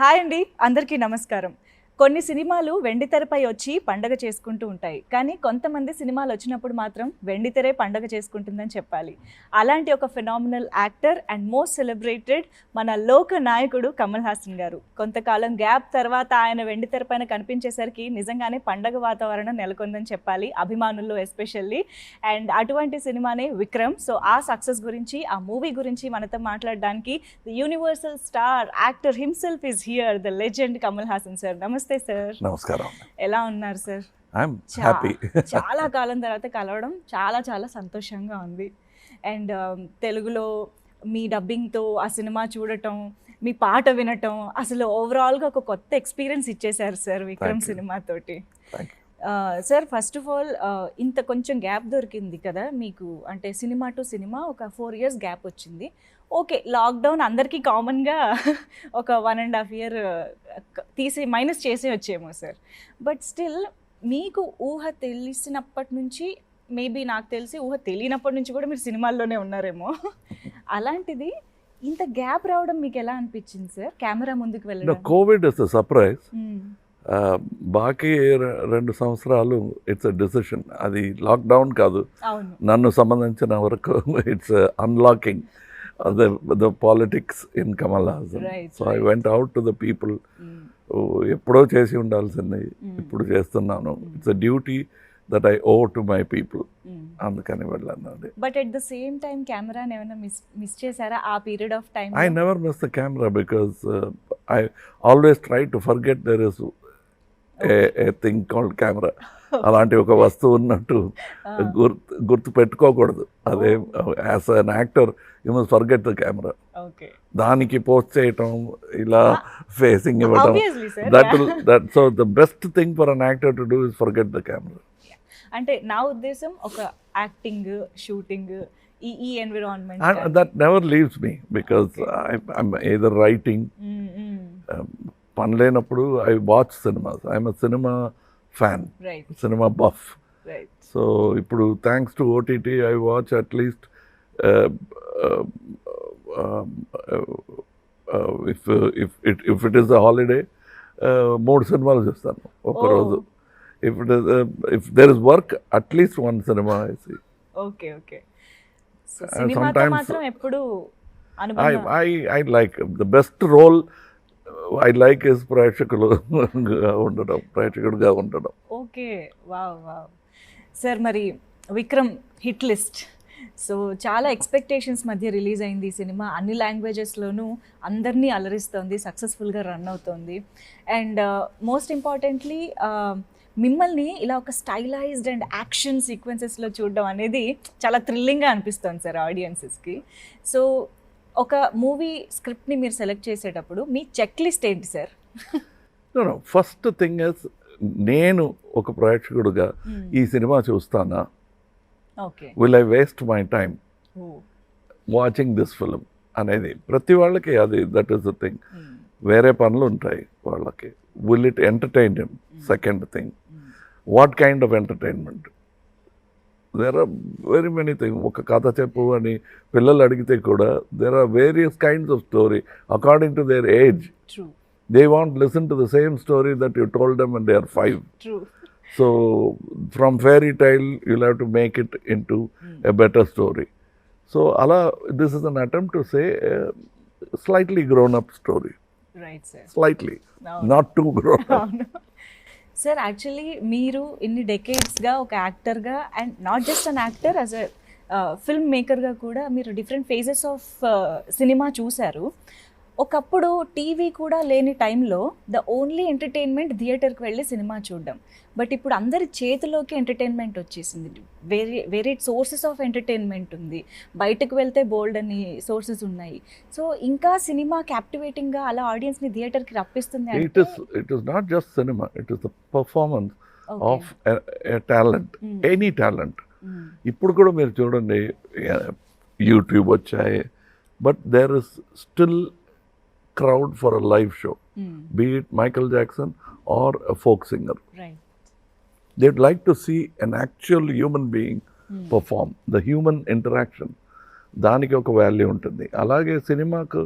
Hi అండి, అందరికీ నమస్కారం. కొన్ని సినిమాలు వెండితెరపై వచ్చి పండగ చేసుకుంటూ ఉంటాయి. కానీ కొంతమంది సినిమాలు వచ్చినప్పుడు మాత్రం వెండితెరే పండగ చేసుకుంటుందని చెప్పాలి. అలాంటి ఒక phenomenal actor and most celebrated మన లోక నాయకుడు కమల్ హాసన్ గారు. కొంతకాలం గ్యాప్ తర్వాత ఆయన వెండితెర పైన కనిపించేసరికి నిజంగానే పండగ వాతావరణం నెలకొందని చెప్పాలి, అభిమానుల్లో ఎస్పెషల్లీ. అండ్ అటువంటి సినిమానే విక్రమ్. సో ఆ సక్సెస్ గురించి, ఆ మూవీ గురించి మనతో మాట్లాడడానికి the universal star actor himself is here, the legend Kamal Haasan sir. నమస్తే సార్. నమస్కారం. ఎలా ఉన్నారు సార్? I'm happy. చాలా కాలం తర్వాత కలవడం చాలా చాలా సంతోషంగా ఉంది. అండ్ తెలుగులో మీ డబ్బింగ్తో ఆ సినిమా చూడటం, మీ పాట వినటం, అసలు ఓవరాల్గా ఒక కొత్త ఎక్స్పీరియన్స్ ఇచ్చేశారు సార్ విక్రమ్ సినిమాతోటి. సార్, ఫస్ట్ ఆఫ్ ఆల్ ఇంత కొంచెం గ్యాప్ దొరికింది కదా మీకు, అంటే సినిమా టు సినిమా ఒక 4 years గ్యాప్ వచ్చింది. ఓకే, లాక్డౌన్ అందరికీ కామన్గా ఒక 1.5 year తీసి మైనస్ చేసే వచ్చేమో సార్. బట్ స్టిల్ మీకు ఊహ తెలిసినప్పటి నుంచి, మేబీ నాకు తెలిసి ఊహ తెలియనప్పటి నుంచి కూడా మీరు సినిమాల్లోనే ఉన్నారేమో. అలాంటిది ఇంత గ్యాప్ రావడం మీకు ఎలా అనిపించింది సార్? కెమెరా ముందుకు వెళ్ళడం. Covid is a surprise. బాకీ 2 సంవత్సరాలు ఇట్స్ అ డెసిషన్. అది లాక్డౌన్ కాదు, నన్ను సంబంధించిన వరకు it's unlocking the politics in Kamal Haasan. So I went out to the people. ఎప్పుడో చేసి ఉండాల్సింది ఇప్పుడు చేస్తున్నాను. It's a duty that I owe to my people. అందుకని వెళ్ళాను. But at the same time కెమెరాని ఏమైనా మిస్ చేశారా ఆ period of time? I never miss the camera because I always try to forget there is a thing called camera. అలాంటి ఒక వస్తువు ఉన్నట్టు గుర్తు పెట్టుకోకూడదు. అదే as an actor you must forget the camera. దానికి పోస్ట్ చేయటం, ఇలా ఫేసింగ్ ఇవ్వడం, that so the best thing for an actor to do is forget the camera. అంటే నా ఉద్దేశం ఒక యాక్టింగ్, షూటింగ్, ఈ environment that never leaves me because I'm either writing. పని లేనప్పుడు I watch cinemas. I'm a cinema fan, cinema buff. So ఇప్పుడు thanks to OTT I watch at least if it is a holiday 3 సినిమాలు చూస్తాను ఒక రోజు. If there is work, at least 1 cinema I see. Okay. So సినిమాతో మాత్రం ఎప్పుడు అనుబంధం. I like the best role I like is ప్రేక్షకుడుగా ఉండడం. Okay, wow. సార్, మరి విక్రమ్ హిట్ లిస్ట్. సో చాలా ఎక్స్పెక్టేషన్స్ మధ్య రిలీజ్ అయింది ఈ సినిమా. అన్ని లాంగ్వేజెస్లోనూ అందరినీ అలరిస్తోంది, సక్సెస్ఫుల్గా రన్ అవుతోంది. అండ్ మోస్ట్ ఇంపార్టెంట్లీ మిమ్మల్ని ఇలా ఒక స్టైలైజ్డ్ అండ్ యాక్షన్ సీక్వెన్సెస్లో చూడడం అనేది చాలా థ్రిల్లింగ్గా అనిపిస్తుంది సార్ ఆడియన్సెస్కి. సో ఒక మూవీ స్క్రిప్ట్ని మీరు సెలెక్ట్ చేసేటప్పుడు మీ చెక్ లిస్ట్ ఏంటి సార్? ఫస్ట్ థింగ్ ఇస్, నేను ఒక ప్రేక్షకుడుగా ఈ సినిమా చూస్తానా, will I waste my time watching this film అనేది ప్రతి వాళ్ళకి అది దట్ ఈస్ ద థింగ్. వేరే పనులు ఉంటాయి వాళ్ళకి. Will it entertain him? Second thing, what kind of entertainment? There are very many thing. ఒక కథ చెప్పు అని పిల్లలు అడిగితే కూడా there are various kinds of story according to their age. They won't listen to the same story that you told them when they are 5. True. So from fairy tale you'll have to make it into a better story. So this is an attempt to say a slightly grown up story. Right, sir. Slightly. No. Not too grown up. No. Sir, actually మీరు ఇన్ని డెకేడ్స్గా ఒక యాక్టర్గా, and not just an actor, as a film మేకర్గా కూడా మీరు different phases of cinema చూశారు. ఒకప్పుడు టీవీ కూడా లేని టైంలో ద ఓన్లీ ఎంటర్టైన్మెంట్ థియేటర్కి వెళ్ళి సినిమా చూడడం. బట్ ఇప్పుడు అందరి చేతిలోకి ఎంటర్టైన్మెంట్ వచ్చేసింది. వేరే సోర్సెస్ ఆఫ్ ఎంటర్టైన్మెంట్ ఉంది. బయటకు వెళ్తే బోల్డ్ అని సోర్సెస్ ఉన్నాయి. సో ఇంకా సినిమా క్యాప్టివేటింగ్గా అలా ఆడియన్స్ని థియేటర్కి రప్పిస్తుంది. It is not just cinema, it is the performance of a talent, any talent. ఇప్పుడు కూడా మీరు చూడండి, యూట్యూబ్ వచ్చాయి, but there is still crowd for a live show, be it Michael Jackson or a folk singer. Right. They'd like to see an actual human being perform. The human interaction, దానికి ఒక value ఉంటుంది. అలాగే సినిమాకు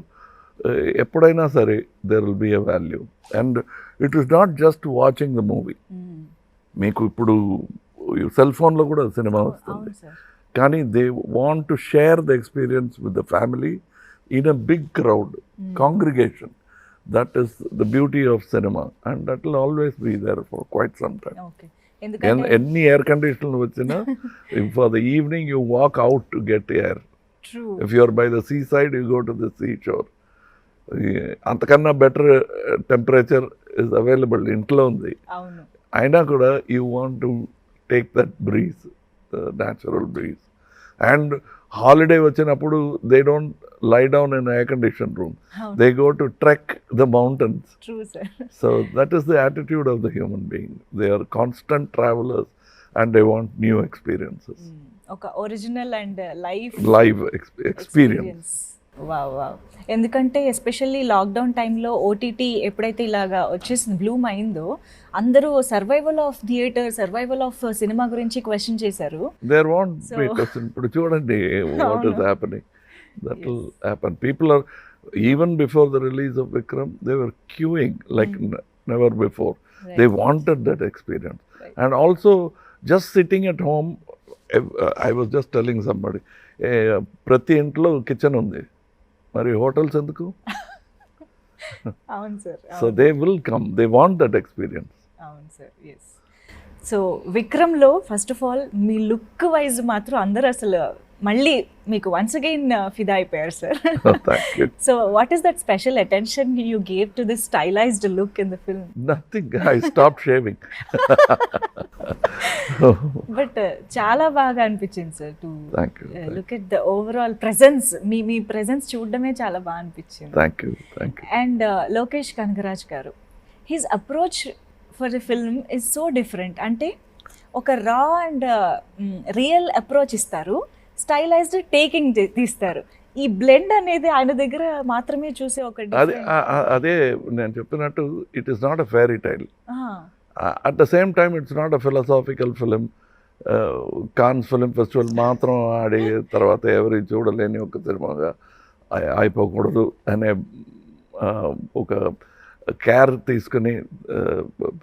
ఎప్పుడైనా సరే there will be a value. And it is not just watching the movie. మీకు ఇప్పుడు cell ఫోన్లో కూడా సినిమా వస్తుంది, కానీ they want to share the experience with the family in a big crowd congregation. That is the beauty of cinema, and that will always be there for quite some time. Okay. Any air conditioner vachina, if for the evening you walk out to get air. True. If you are by the seaside, you go to the seashore. Antakanna better temperature is available intlo undi. Avunu. Aina kuda you want to take that breeze, the natural breeze. And holiday vachinappudu they don't lie down in an air-conditioned room. They go to trek the mountains. True, sir. So that is the attitude of the human being. They are constant travelers and they want new experiences. Okay, original and live experience. Wow wow. ఎందుకంటే especially lockdown టైంలో OTT ఎప్పుడైతే ఇలాగా వచ్చేసింది Bloom అయిందో, అందరూ survival of theatre, survival of cinema గురించి question చేశారు. There won't be question. ఇప్పుడు చూడండి what is happening. That will happen. People are, even before the release of Vikram, they were queuing like never before. Right. They wanted that experience. Right. And also just sitting at home, I was just telling somebody, ప్రతి ఇంట్లో kitchen ఉంది, మరి hotels ఎందుకు? అవును sir. So they will come, they want that experience. అవును sir. Yes. So విక్రమ్లో first of all మీ look wise మాత్రం అందరూ అసలు మళ్ళీ మీకు వన్స్ అగైన్ ఫిదా అయిపోయారు sir. So what is that special attention you gave to this stylised look in the film? Nothing, I stop shaving. But చాలా బాగా అనిపించింది sir to look at the overall presence. మీ ప్రెజెన్స్ చూడడమే చాలా బాగా అనిపించింది. Thank you. And Lokesh Kanagaraj garu, his approach for the film is so different. అంటే ఒక రా అండ్ రియల్ అప్రోచ్ ఇస్తారు, స్టైలైజ్డ్ టేకింగ్ తీస్తారు. ఈ బ్లెండ్ అనేది ఆయన దగ్గర మాత్రమే చూసే ఒక అదే నేను చెప్పినట్టు, it is not a fairy tale. At the same time it's not a philosophical film. Cannes film festival మాత్రం ఆడి తర్వాత ఎవరి చూడలేని ఒక సినిమాగా అయిపోకూడదు అనే ఒక కేర్ తీసుకుని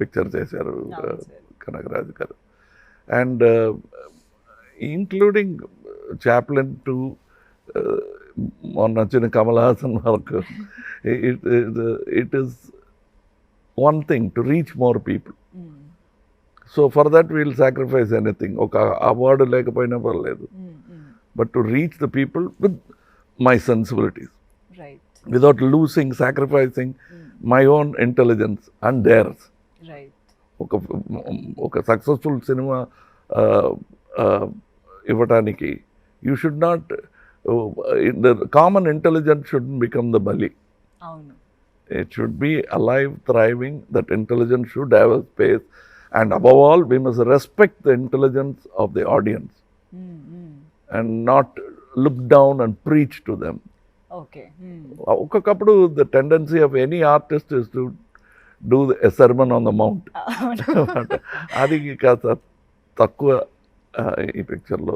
పిక్చర్ చేశారు కనగరాజు గారు. అండ్ ఇంక్లూడింగ్ చాప్లిన్ టు మొన్న వచ్చిన కమల్ హాసన్ వరకు, it is one thing to reach more people. So for that will sacrifice anything. ఒక అవార్డు లేకపోయినా పర్లేదు, but to reach the people with my sensibilities, without losing, sacrificing my own intelligence and theirs. ఒక successful సినిమా ఇవ్వటానికి you should not, the common intelligence should become the బలి. It should be alive, thriving. That intelligence should have a space, and above all, we must respect the intelligence of the audience, and not look down and preach to them. Okay. Okakappudu the tendency of any artist is to do a sermon on the mount. Adi kasa takkuva ఈ పిక్చర్లో.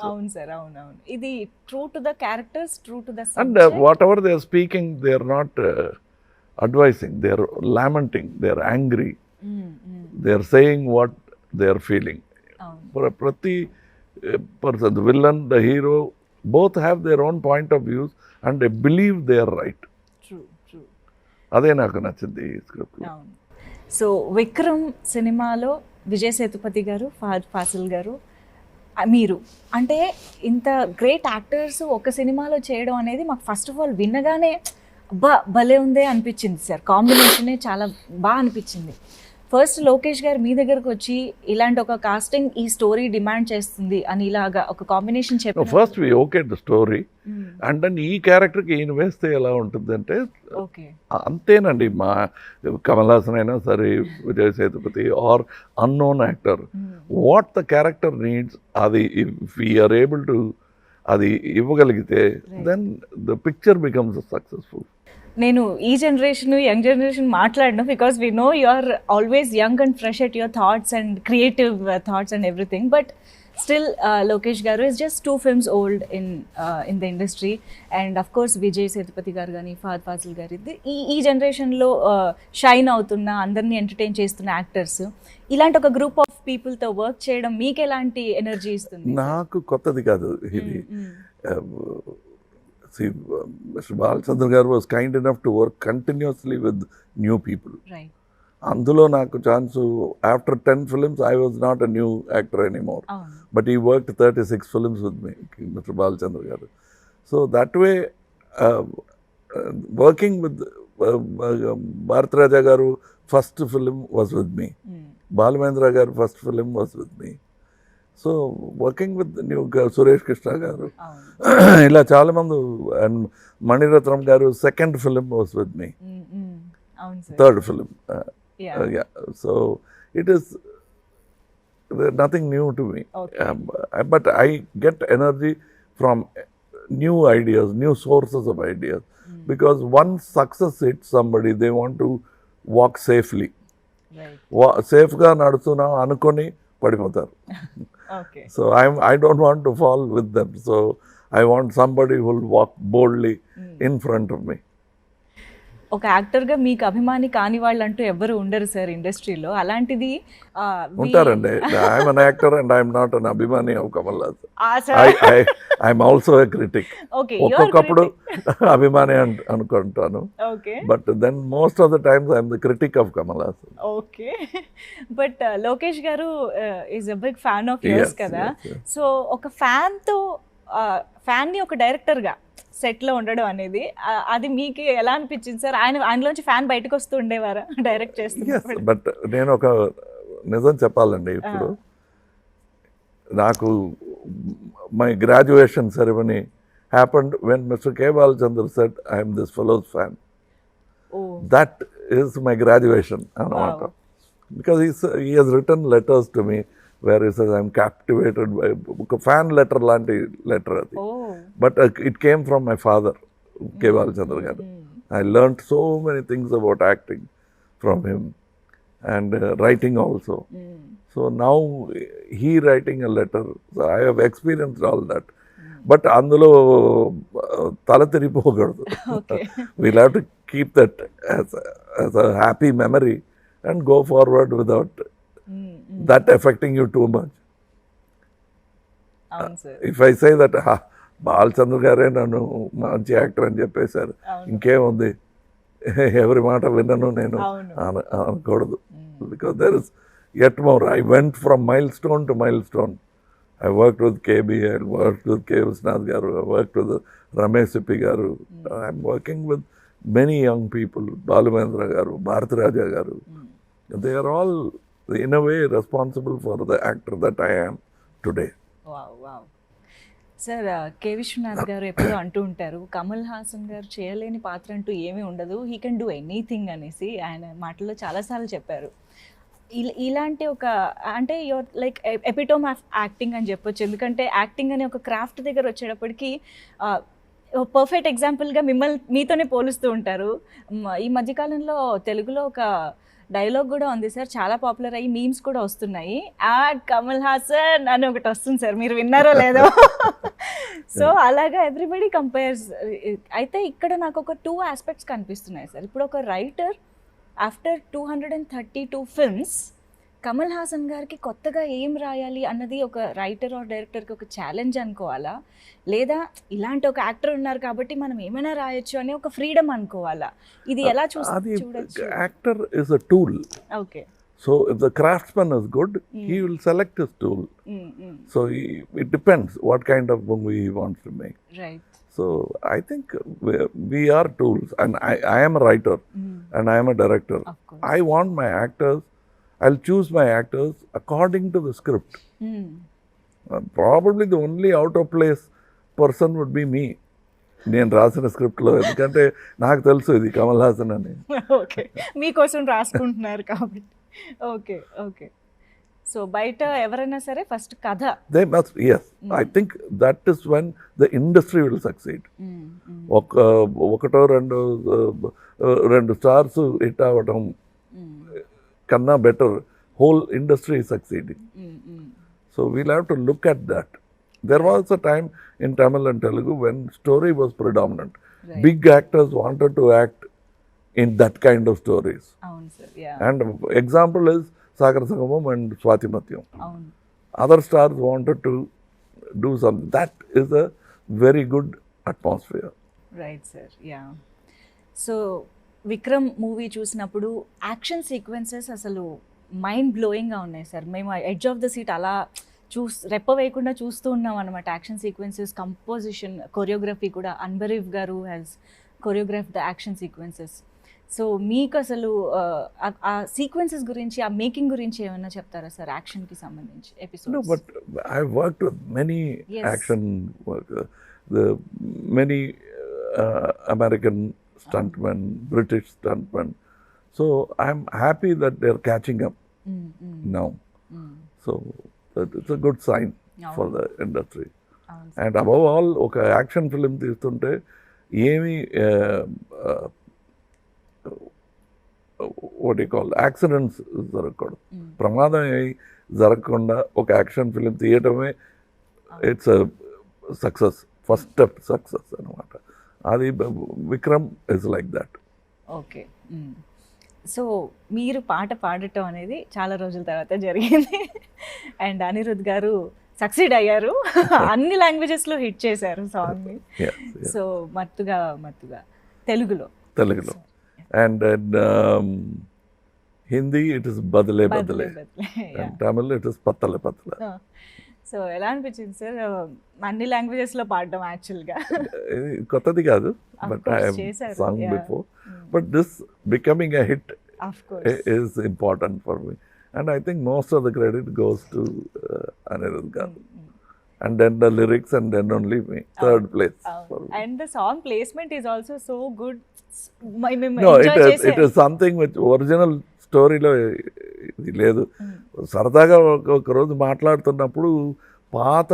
అవును sir, అవునవును. ఇది true to the characters, true to the subject. And what they are speaking, they are not advising, they are lamenting, they are angry, they are saying what they are feeling. For a prati person, the villain, the hero, both have their own point of views and they believe they are right. True. అదే నాకు నచ్చింది ఈ script. So Vikram సినిమాలో విజయ్ సేతుపతి గారు, Fahadh fossil గారు, మీరు అంటే ఇంత గ్రేట్ యాక్టర్స్ ఒక సినిమాలో చేయడం అనేది మాకు ఫస్ట్ ఆఫ్ ఆల్ వినగానే భలే ఉందే అనిపించింది సార్. కాంబినేషనే చాలా బాగా అనిపించింది. ఫస్ట్ లోకేష్ గారు మీ దగ్గరకు వచ్చి ఇలాంటి ఒక కాస్టింగ్ ఈ స్టోరీ డిమాండ్ చేస్తుంది అని ఇలాగా ఒక కాంబినేషన్ చెప్పారు. First we okay the story, and then ఈ క్యారెక్టర్కి ఈయన వేస్తే ఎలా ఉంటుంది అంటే అంతేనండి. మా కమల్ హాసన్ అయినా సరే, Vijay Sethupathi or unknown actor, what the character needs, అది ఇఫ్ వీఆర్ ఏబుల్ టు అది ఇవ్వగలిగితే then the picture becomes successful. నేను ఈ జనరేషన్, యంగ్ జనరేషన్ మాట్లాడను, because we know you are always young and fresh at your thoughts and creative thoughts and everything. But still Lokesh garu is just 2 films old in the industry. And of course Vijay Sethupathi garu కానీ ఫహద్ ఫాజిల్ గారు ఈ జనరేషన్లో shine అవుతున్న, అందరినీ entertain చేస్తున్న actors. ఇలాంటి ఒక group of పీపుల్తో work చేయడం మీకు ఎలాంటి ఎనర్జీ ఇస్తుంది? నాకు కొత్తది కాదు ఇది. Mr. Balchandra garu was kind enough to work continuously with new people. Right. అందులో నాకు chance after 10 films I was not a new actor anymore. But he worked 36 films with me, Mr. Balchandra garu. So that way, working with Bharat Raja garu first film was with me. Balamendra garu first film was with me. So working with new Suresh Krishna గారు, ఇలా చాలా మంది, and Mani Ratnam గారు second film was with me, third film. So it is nothing new to me, but I get energy from new ideas, new sources of ideas, because once success hit somebody they want to walk safely. సేఫ్గా నడుస్తున్నాం అనుకొని పడిపోతారు. So I don't want to fall with them. So I want somebody who will walk boldly in front of me. ఒక యాక్టర్గా మీకు అభిమాని కాని వాళ్ళు అంటూ ఎవరు ఉండరు సార్ ఇండస్ట్రీలో. అలాంటిది ఉంటారండి. I'm an actor and I'm not an అభిమాని of Kamal Haasan. I'm also a critic. ఒక్కొక్కప్పుడు అభిమాని అనుకుంటాను, but then most of the times I'm the critic of Kamal Haasan. Okay, but Lokesh garu is a big fan of yours కదా. So ఒక ఫ్యాన్ని ఒక డైరెక్టర్గా సెట్లో ఉండడం అనేది, అది మీకు ఎలా అనిపించింది సార్? ఆయనలోంచి ఫ్యాన్ బయటకు వస్తూ ఉండేవారా డైరెక్ట్ చేస్తూ? బట్ నేను ఒక నిజం చెప్పాలండి, ఇప్పుడు నాకు my graduation ceremony happened when mister K Balachandra said I'm this fellow's fan. That is my graduation అన్నమాట. Because he has return letters to me where he says I'm captivated by a fan letter lanti letter adi. But it came from my father, K. Balchandra garu. I learnt so many things about acting from him, and writing also. So now he writing a letter, so I have experienced all that. But అందులో తల తిరిగిపోకూడదు. We'll have to keep that as a happy memory and go forward without that affecting you too much. If I say that Balachandra గారే నన్ను మంచి actor అని చెప్పేశారు, ఇంకేముంది, ఎవరి మాట విన్నను నేను అనకూడదు. Because there is yet more. I went from milestone to milestone. I worked with KB, I worked with K. Visnath garu, I worked with Ramesh Sippi garu. I'm working with many young people, Balamendra garu, Bharat Raja garu. They are all in a way responsible for the actor that I am today. Wow. Sir, K Viswanath garu ఎప్పుడూ అంటూ ఉంటారు, కమల్ హాసన్ గారు చేయలేని పాత్ర అంటూ ఏమీ ఉండదు, he can do anything అనేసి ఆయన మాటల్లో చాలాసార్లు చెప్పారు. ఇలాంటి ఒక, అంటే your like epitome of acting అని చెప్పొచ్చు. ఎందుకంటే యాక్టింగ్ అనే ఒక క్రాఫ్ట్ దగ్గర వచ్చేటప్పటికి పర్ఫెక్ట్ ఎగ్జాంపుల్గా మీతోనే పోలుస్తూ ఉంటారు. ఈ మధ్యకాలంలో తెలుగులో ఒక డైలాగ్ కూడా ఉంది సార్, చాలా పాపులర్ అయ్యి మీమ్స్ కూడా వస్తున్నాయి, కమల్ హాసన్ అని ఒకటి వస్తుంది సార్, మీరు విన్నారో లేదో. సో అలాగా ఎవ్రీబడి కంపేర్స్. అయితే ఇక్కడ నాకు ఒక 2 ఆస్పెక్ట్స్ కనిపిస్తున్నాయి సార్. ఇప్పుడు ఒక writer after 232 films Kamal Haasan గారికి కొత్తగా ఏం రాయాలి అన్నది ఒక రైటర్ ఆర్ డైరెక్టర్కి ఒక ఛాలెంజ్ అనుకోవాలా, లేదా ఇలాంటి ఒక యాక్టర్ ఉన్నారు కాబట్టి మనం ఏమైనా రాయొచ్చు అని ఒక ఫ్రీడమ్ అనుకోవాలా? ఇది ఎలా చూడొచ్చు? Actor is a tool. Okay. So if the craftsman is good, he will select his tool. So it depends what kind of movie he wants to make. Right. So I think we are tools, and I am a writer and I am a director. I want my actors, I'll choose my actors according to the script. Probably the only out of place person would be me. నేను రాసిన స్క్రిప్ట్లో, ఎందుకంటే నాకు తెలుసు ఇది కమల్ హాసన్ అని. Okay, మీకోసం రాసుకుంటున్నారు కాబట్టి. ఓకే. సో బయట ఎవరైనా సరే ఫస్ట్ కథ, they must, yes, I think that is when the industry will succeed. ఒకటో రెండు స్టార్స్ హిట్ అవ్వటం కన్నా better whole industry succeeding. So we'll have to look at that. There was a time in Tamil and Telugu when story was predominant. Right. Big actors wanted to act in that kind of stories. అవును sir. Yeah. And example is Sagar Sangamam and Swatimatyam. అవును. Other stars wanted to do something. That is a very good atmosphere. Right sir. Yeah. So Vikram movie చూసినప్పుడు action sequences అసలు mind బ్లోయింగ్గా ఉన్నాయి sir. మేము edge of the seat అలా రెప్ప వేయకుండా చూస్తూ ఉన్నాం అనమాట. యాక్షన్ సీక్వెన్సెస్, కంపోజిషన్, కొరియోగ్రఫీ కూడా అన్బరీఫ్ గారు has choreograph the action sequences. So మీకు అసలు ఆ సీక్వెన్సెస్ గురించి, ఆ మేకింగ్ గురించి ఏమైనా చెప్తారా సార్ యాక్షన్కి సంబంధించి episode? No, but I've worked with many Yes. action workers, the many American stuntmen, British stuntmen. So I'm happy that they're catching up now. So it's a good sign for the industry. And above all, ఒక action film తీస్తుంటే ఏమి what you call accidents జరగకూడదు, ప్రమాదం ఏమి జరగకుండా ఒక action film తీయటమే it's success, first step success అనమాట. అది Vikram is like that. Okay. So మీరు పాట పాడటం అనేది చాలా రోజుల తర్వాత జరిగింది. అండ్ అనిరుద్ గారు సక్సీడ్ అయ్యారు. అన్ని లాంగ్వేజెస్లో హిట్ చేశారు సాంగ్ని. సో మత్తుగా తెలుగులో. And Hindi it is badle badle. And Tamil it is pattale pattale. So ఎలా అనిపించింది సార్ అన్ని లాంగ్వేజెస్లో పాడడం? యాక్చువల్గా కొత్తది కాదు, but I have sung before. But this becoming a hit is important for me. And I think most of the credit goes to Anirudh Garu. And then the lyrics, and then only me. Third place. And the song placement is also so good. No, it is something which original స్టోరీలో ఇది లేదు. సరదాగా ఒక రోజు మాట్లాడుతున్నప్పుడు పాత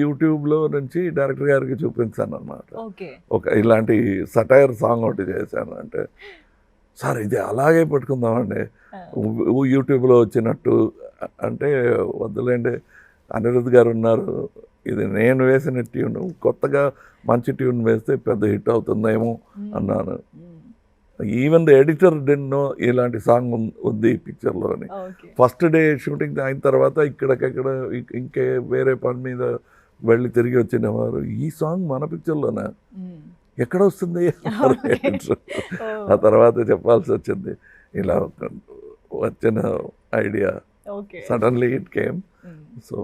యూట్యూబ్లో నుంచి డైరెక్టర్ గారికి చూపించాను అనమాట. ఒక ఇలాంటి సటైర్ సాంగ్ ఒకటి చేశాను. అంటే సార్ ఇది అలాగే పెట్టుకుందామండి యూట్యూబ్లో వచ్చినట్టు అంటే, వద్దులేండి అనిరుద్ గారు ఉన్నారు, ఇది నేను వేసిన ట్యూన్, కొత్తగా మంచి ట్యూన్ వేస్తే పెద్ద హిట్ అవుతుందేమో అన్నాను. Even the editor didn't know ఇలాంటి సాంగ్ ఉంది ఈ పిక్చర్లో అని. ఫస్ట్ డే షూటింగ్ అయిన తర్వాత ఇక్కడికక్కడ ఇంకే వేరే పని మీద వెళ్ళి తిరిగి వచ్చిన వారు, ఈ సాంగ్ మన పిక్చర్లోనా, ఎక్కడ వస్తుంది? ఆ తర్వాత చెప్పాల్సి వచ్చింది, ఇలా వచ్చిన idea suddenly it came. So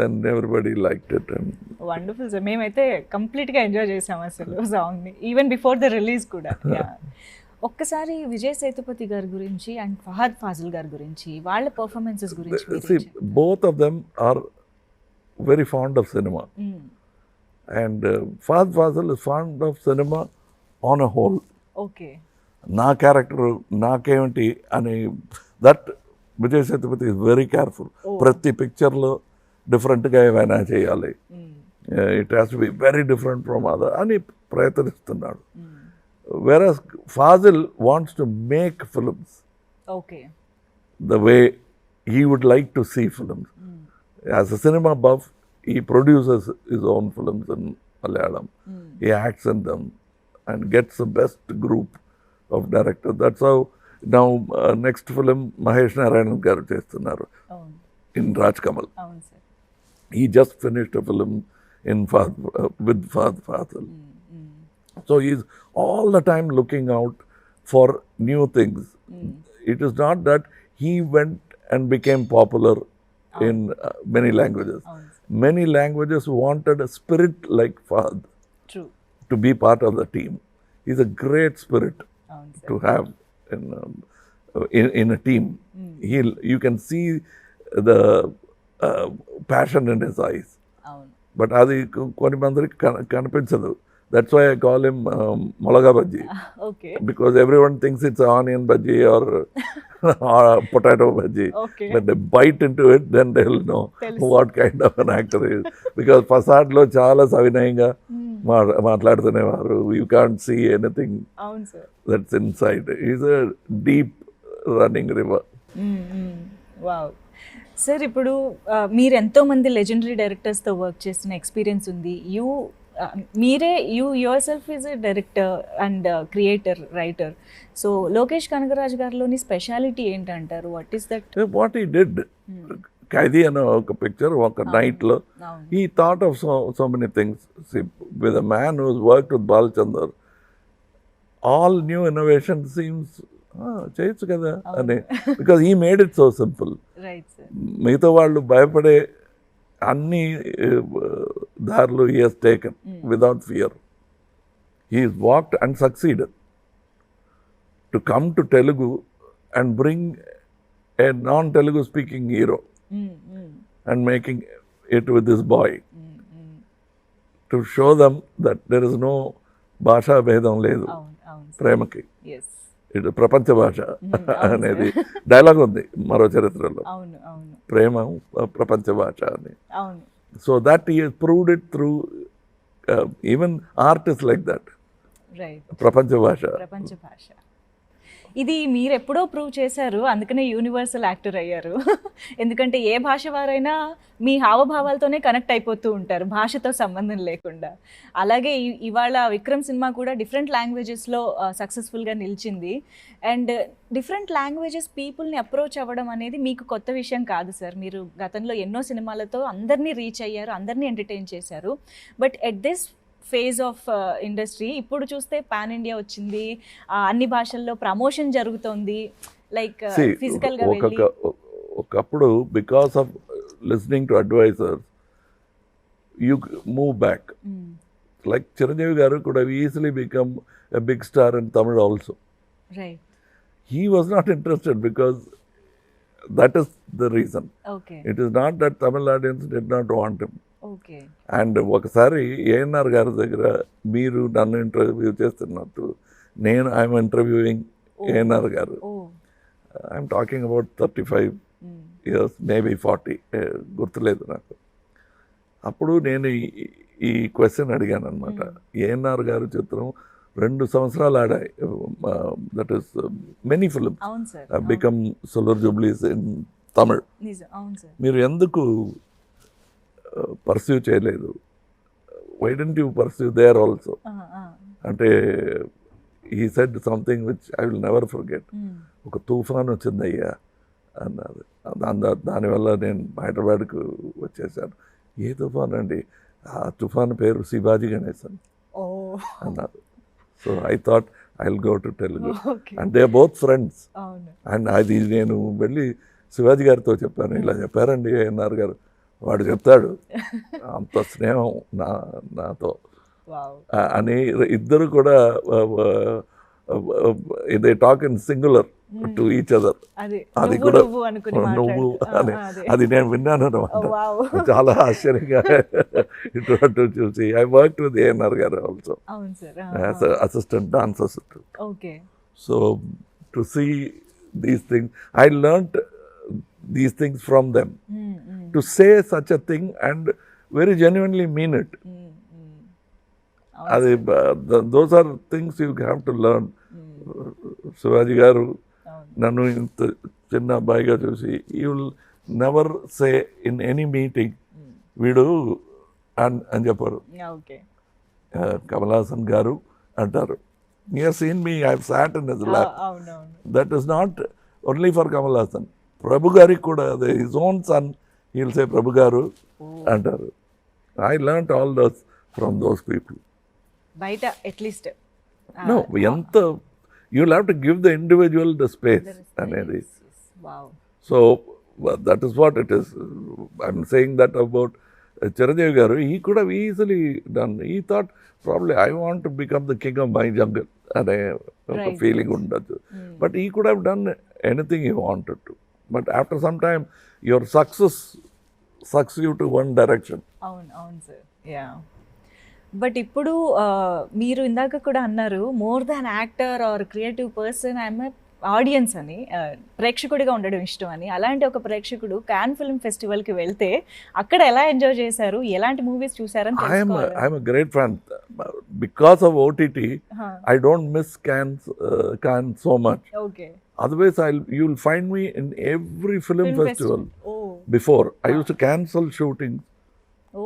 then everybody liked it. And wonderful sir. మేమైతే కంప్లీట్గా ఎంజాయ్ చేసాం అసలు సాంగ్ని, ఈవెన్ బిఫోర్ ద రిలీజ్ కూడా. ఒక్కసారి విజయ్ సేతుపతి గారి గురించి అండ్ ఫహద్ ఫాజిల్ గారి గురించి, వాళ్ళ పర్ఫార్మెన్సెస్ గురించి. Both of them are very fond of cinema. And Fahadh Faasil is fond of cinema on a whole. Okay. నా క్యారెక్టర్ నాకేమిటి అని, that Vijay Sethupathi is very careful. ప్రతి పిక్చర్లో డిఫరెంట్గా ఏమైనా చేయాలి, it has to be very different from other అని ప్రయత్నిస్తున్నాడు. Whereas Fazil wants to make films the way he would like to see films. As a cinema buff, he produces his own films in Malayalam. He acts in them and gets the best group of directors. That's how now next film Mahesh Narayanan garu chestunnaru in Raj Kamal. He just finished a film in with Fazil. So he's all the time looking out for new things. It is not that he went and became popular in many languages. Many languages wanted a spirit like Fahad to be part of the team. He's a great spirit to have in a team. You can see the passion in his eyes. But అది కొన్ని మందికి కనిపించదు. That's why I call him Molaga Bhaji. Because everyone thinks it's onion bhaji or potato bhaji. When they bite into it, then they'll know what kind of an actor he is. Because Fasad lo chala savinayanga maatladutunevaru. You can't see anything that's inside. He's a deep running river. Wow. Sir ఇప్పుడు మీరు ఎంతోమంది legendary డైరెక్టర్స్తో work చేసిన experience ఉంది. మీరే yourself is a director and creator, writer. So Lokesh Kanagaraj గారిలోని speciality ఏంటంటారు? What is that? What he did, Kaithi అనే ఒక పిక్చర్ ఒక నైట్లో ఈ thought of so many things with a man who's work with Balachander. All new innovation seems చేయొచ్చు కదా అని, because he made it so simple. మిగతా వాళ్ళు భయపడే అన్ని దారులు he has taken without fear. He is walked and succeeded to come to Telugu and bring a non-Telugu speaking hero and making it with this boy to show them that there is no bhasha bhedam ledu ప్రేమకి. ఇది ప్రపంచ భాష అనేది dialogue ఉంది మరో చరిత్రలో, ప్రేమ ప్రపంచ భాష అని. So that he has proved it through even art is like that, ప్రపంచ భాష. ఇది మీరు ఎప్పుడో ప్రూవ్ చేశారు, అందుకనే యూనివర్సల్ యాక్టర్ అయ్యారు. ఎందుకంటే ఏ భాష వారైనా మీ హావభావాలతోనే కనెక్ట్ అయిపోతూ ఉంటారు, భాషతో సంబంధం లేకుండా. అలాగే ఇవాళ విక్రమ్ సినిమా కూడా డిఫరెంట్ లాంగ్వేజెస్లో సక్సెస్ఫుల్గా నిలిచింది. అండ్ డిఫరెంట్ లాంగ్వేజెస్ పీపుల్ని అప్రోచ్ అవ్వడం అనేది మీకు కొత్త విషయం కాదు సార్. మీరు గతంలో ఎన్నో సినిమాలతో అందరినీ రీచ్ అయ్యారు, అందరినీ ఎంటర్టైన్ చేశారు. But at this phase of industry ఇప్పుడు చూస్తే పాన్ ఇండియా వచ్చింది, అన్ని భాషల్లో ప్రమోషన్ జరుగుతోంది, లైక్ ఫిజికల్గా. ఒకప్పుడు because of listening to advisers you move back. Like Chiranjeevi garu could have easily become a big star in Tamil also. Right. He was not interested because that is the reason. Okay. It is not that Tamil audience did not want him. Okay. And ఒకసారి ఏఎన్ఆర్ గారి దగ్గర మీరు నన్ను interview చేస్తున్నట్టు నేను I'm interviewing ANR గారు. I'm talking about 35 years, maybe 40, గుర్తులేదు నాకు. అప్పుడు నేను ఈ క్వశ్చన్ అడిగాను అనమాట. ఏఎన్ఆర్ గారు చిత్రం 2 సంవత్సరాలు ఆడాయి, that is many films become silver jubilees in Tamil. మీరు ఎందుకు పర్సూ చేయలేదు? Why don't you pursue there also అంటే he said something which I will never forget. ఒక తుఫాన్ వచ్చిందయ్యా అన్నారు. దానివల్ల నేను హైదరాబాద్కు వచ్చేసాను. ఏ తుఫాన్ అండి? ఆ తుఫాన్ పేరు శివాజీ గణేశన్ అన్నారు. So I thought I will go to Telugu and they are both friends. అండ్ అది నేను వెళ్ళి శివాజీ గారితో చెప్పాను, ఇలా చెప్పారండి ఏఎన్ఆర్ గారు. వాడు చెప్తాడు అంత స్నేహం నాతో అని. ఇద్దరు కూడా they talk in singular to each other. అది కూడా నువ్వు అని అది నేను విన్నాను అనమాట. చాలా ఆశ్చర్యంగా ఇటు చూసి. I work with ANR garu also as assistant dance assistant. So to see these things I learned these things from them. To say such a thing and very genuinely mean it. Those are things you have to learn. Shivaji garu nannu inta chinna abbayiga chusi, you will never say in any meeting veedu and chepparu. Okay. Kamal Haasan garu antaru. He has seen me, I have sat in his lap. That is not only for Kamal Haasan. Prabhu గారికి కూడా అదే, his own son he will say Prabhu garu అంటారు. I learned all those from those people. బయట at least no ఎంత you will have to give the individual the space అనేది. So that is what it is. I'm saying that about Chiranjeevi garu. He could have easily done. He thought probably I want to become the king of my jungle అనే ఒక feeling ఉండొచ్చు. But he could have done anything he wanted to. But after some time, your success sucks you to one direction. అవును sir. Yeah. But ఇప్పుడు మీరు ఇందాక కూడా అన్నారు, more than actor are creative person I'm audience అని, ప్రేక్షకుడిగా ఉండడం ఇష్టం అని. అలాంటి ఒక ప్రేక్షకుడు కాన్ ఫిల్మ్ ఫెస్టివల్కి వెళ్తే అక్కడ ఎలా ఎంజాయ్ చేశారు, ఎలాంటి మూవీస్ చూసారని తెలుసుకోవాలి. I'm a great fan. Because of OTT I don't miss con so much. Okay. Otherwise, you will find me in every film festival. Before I use to cancel shooting. Oh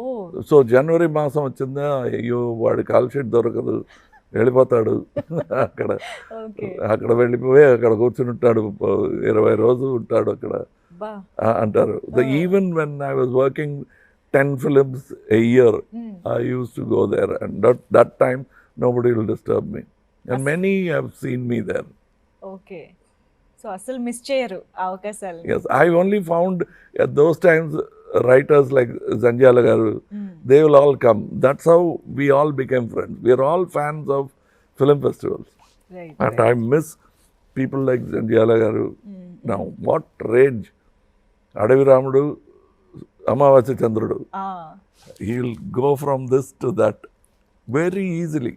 so జనవరి మాసం వచ్చిందా, అయ్యో వాడి call sheet దొరకదు, వెళ్ళిపోతాడు అక్కడ. అక్కడ వెళ్ళిపోయి అక్కడ కూర్చుని ఉంటాడు, 20 రోజులు ఉంటాడు అక్కడ అంటారు. Even when I was working 10 films a year, I used to go there, and that time nobody will disturb me, and many have seen me there. Okay, so అసలు మిస్ చేయరు అవకాశాలు. Yes, I only found at those times writers like Zanjala garu, they will all come. That's how we all became friends. We are all fans of film festivals, right, and I miss people like Zanjala garu now. What rage! Adavi Ramudu, Amavasya Chandrudu. He will go from this to that very easily.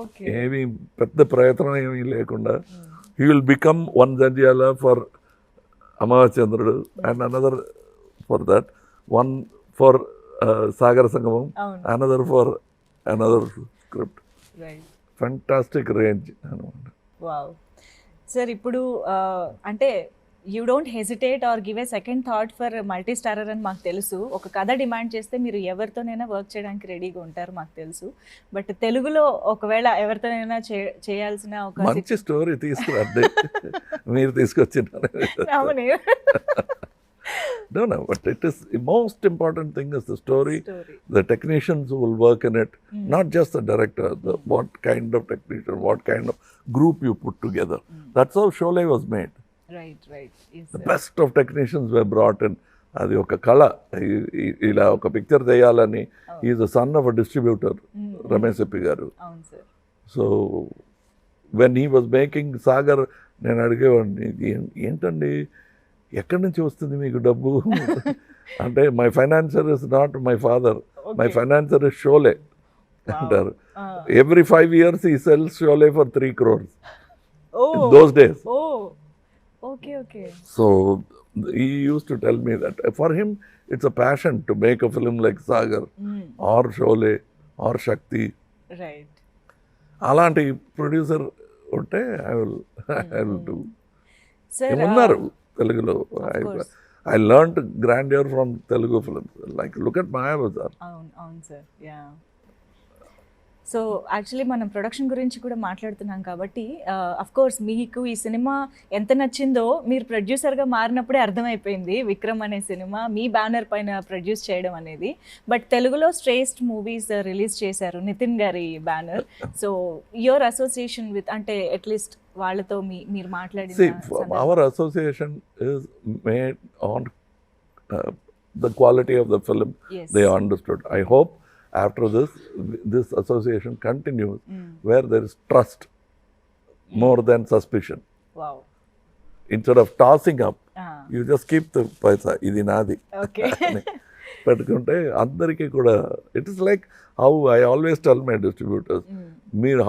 Okay. ఏమి పెద్ద ప్రయత్నం ఏమీ లేకుండా he will become one Zanjala for Amavasya Chandrudu, and another for that, one for Sagar Sangamam, another for another script. Right. Fantastic range. Wow. Sir, ఇప్పుడు అంటే you don't hesitate or give a second thought for multi starrer అని మాకు తెలుసు. ఒక కథ demand చేస్తే మీరు ఎవరితోనైనా వర్క్ చేయడానికి రెడీగా ఉంటారు మాకు తెలుసు. బట్ తెలుగులో ఒకవేళ ఎవరితోనైనా చేయాల్సిన ఒక మంచి స్టోరీ తీసుకురండి, మీరు తీసుకొచ్చినారు. No, but it is the most important thing is the story. The technicians who will work in it, not just the director, what kind of technician, what kind of group you put together. That's how Sholay was made. Right. Yes, the best of technicians were brought in. అది ఒక కళ, ఇలా ఒక picture చేయాలని. Is the son of a distributor, Ramesh ఎప్పి గారు. So when he was making Sagar, నేను అడిగేవాడిని, ఏంటండి ఎక్కడి నుంచి వస్తుంది మీకు డబ్బు అంటే, my financier is not my father, my financier is Sholay అంటారు. Every 5 years he sells Sholay for 3 crores in those days. Okay. So he used to tell me that for him it's a passion to make a film like Sagar or Sholay or Shakti. Right. అలాంటి producer ఉంటే I will do. Sir, ఉన్నారు తెలుగులో. I learned grandeur from Telugu films. Like look at Mayabazar. అవును sir. Yeah. So actually మనం production గురించి కూడా మాట్లాడుతున్నాం కాబట్టి అఫ్ కోర్స్ మీకు ఈ సినిమా ఎంత నచ్చిందో మీరు ప్రొడ్యూసర్గా మారినప్పుడే అర్థమైపోయింది. విక్రమ్ అనే సినిమా మీ బ్యానర్ పైన ప్రొడ్యూస్ చేయడం అనేది. బట్ తెలుగులో శ్రేష్ఠ మూవీస్ రిలీజ్ చేశారు నితిన్ గారి banner. So your association with, అంటే అట్లీస్ట్ వాళ్ళతో మీరు మాట్లాడిన. Hour association is made on the quality of the film. Yes. They understood. I hope after this association continues where there is trust more than suspicion. Wow. Instead of tossing up, you just keep the paisa, idi nadi. Okay. పెట్టుకుంటే అందరికీ కూడా, it is like how I always tell my distributors,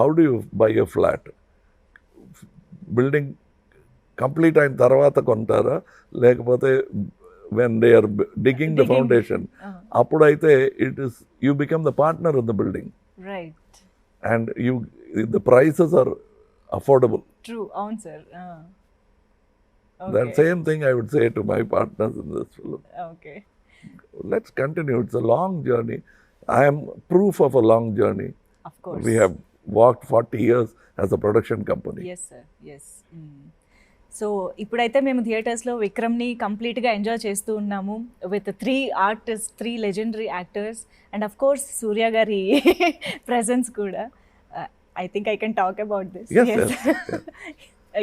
how do you buy a flat? Building complete అయిన తర్వాత కొంటారా, లేకపోతే when they are digging the foundation, appudaithe it is you become the partner in the building, right, and the prices are affordable. True. Avun sir. Okay. That same thing I would say to my partners in this film. Okay, let's continue. It's a long journey. I am proof of a long journey. Of course. We have walked 40 years as a production company. Yes sir. Yes. So ఇప్పుడైతే మేము థియేటర్స్లో విక్రమ్ని కంప్లీట్గా enjoy చేస్తూ ఉన్నాము with 3 artist, 3 legendary actors, and of course Suriya గారి presence కూడా. I think I can talk about this.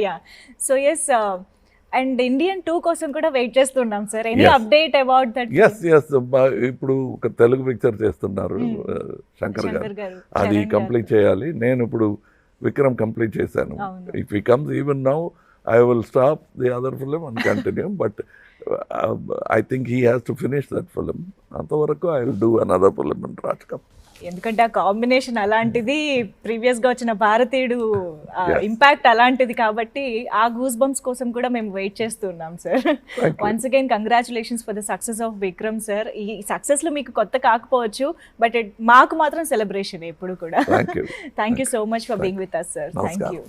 Yeah. So yes, and Indian 2 కోసం కూడా వెయిట్ చేస్తున్నాం sir. Any update about that? Yes ఇప్పుడు ఒక తెలుగు పిక్చర్ చేస్తున్నారు శంకర్ గారు, అది కంప్లీట్ చేయాలి. నేను ఇప్పుడు విక్రమ్ కంప్లీట్ చేశాను. If he comes even now I will stop the other film and continue, but I think he has to finish that film. Antavaraku I will do another film in Rajkam. ఎందుకంటే ఆ combination అలాంటిది, ప్రీవియస్గా వచ్చిన భారతీయుడు impact అలాంటిది కాబట్టి ఆ goose bumps కోసం కూడా మేము వెయిట్ చేస్తున్నాం sir. Once again congratulations for the success of Vikram sir. ఈ సక్సెస్లో మీకు కొత్త కాకపోవచ్చు, బట్ మాకు మాత్రం సెలబ్రేషన్ ఎప్పుడు కూడా. Thank you so much for being with us sir. Thank you.